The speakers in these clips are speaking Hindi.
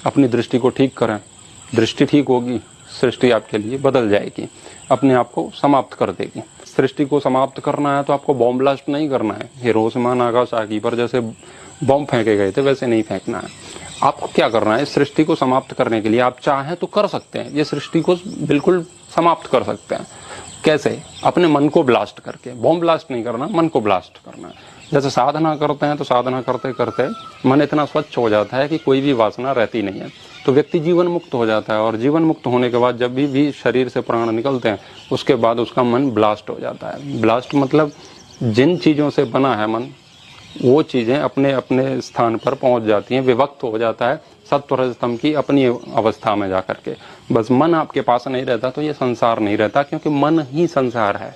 अपनी दृष्टि को ठीक करें, दृष्टि ठीक होगी, सृष्टि आपके लिए बदल जाएगी, अपने आप को समाप्त कर देगी। सृष्टि को समाप्त करना है तो आपको बॉम्ब ब्लास्ट नहीं करना है, हिरोशिमा नागासाकी पर जैसे बॉम्ब फेंके गए थे वैसे नहीं फेंकना है। आपको क्या करना है, इस सृष्टि को समाप्त करने के लिए आप चाहें तो कर सकते हैं, ये सृष्टि को बिल्कुल समाप्त कर सकते हैं। कैसे? अपने मन को ब्लास्ट करके। बॉम्ब ब्लास्ट नहीं करना, मन को ब्लास्ट करना है। जैसे साधना करते हैं तो साधना करते करते मन इतना स्वच्छ हो जाता है कि कोई भी वासना रहती नहीं है, तो व्यक्ति जीवन मुक्त हो जाता है। और जीवन मुक्त होने के बाद जब भी शरीर से प्राण निकलते हैं उसके बाद उसका मन ब्लास्ट हो जाता है। ब्लास्ट मतलब जिन चीज़ों से बना है मन, वो चीज़ें अपने अपने स्थान पर पहुंच जाती हैं, विभक्त हो जाता है सत्व रजतम की अपनी अवस्था में जाकर के। बस मन आपके पास नहीं रहता तो ये संसार नहीं रहता, क्योंकि मन ही संसार है,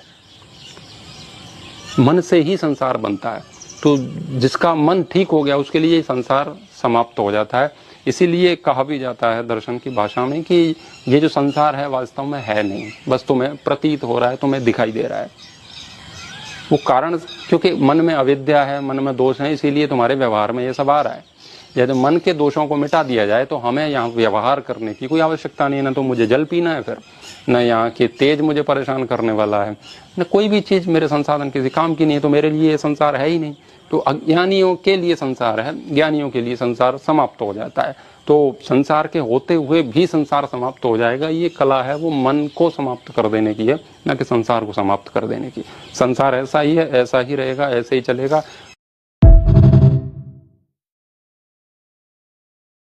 मन से ही संसार बनता है। तो जिसका मन ठीक हो गया उसके लिए संसार समाप्त हो जाता है। इसीलिए कहा भी जाता है दर्शन की भाषा में कि ये जो संसार है वास्तव में है नहीं, बस तुम्हें प्रतीत हो रहा है, तुम्हें दिखाई दे रहा है। वो कारण क्योंकि मन में अविद्या है, मन में दोष है, इसीलिए तुम्हारे व्यवहार में ये सब आ रहा है। यदि मन के दोषों को मिटा दिया जाए तो हमें यहाँ व्यवहार करने की कोई आवश्यकता नहीं है। ना तो मुझे जल पीना है, फिर न यहाँ की तेज मुझे परेशान करने वाला है, न कोई भी चीज़ मेरे संसाधन किसी काम की नहीं है, तो मेरे लिए ये संसार है ही नहीं। तो अज्ञानियों के लिए संसार है, ज्ञानियों के लिए संसार समाप्त हो जाता है। तो संसार के होते हुए भी संसार समाप्त हो जाएगा, ये कला है वो मन को समाप्त कर देने की है, न कि संसार को समाप्त कर देने की। संसार ऐसा ही है, ऐसा ही रहेगा, ऐसे ही चलेगा।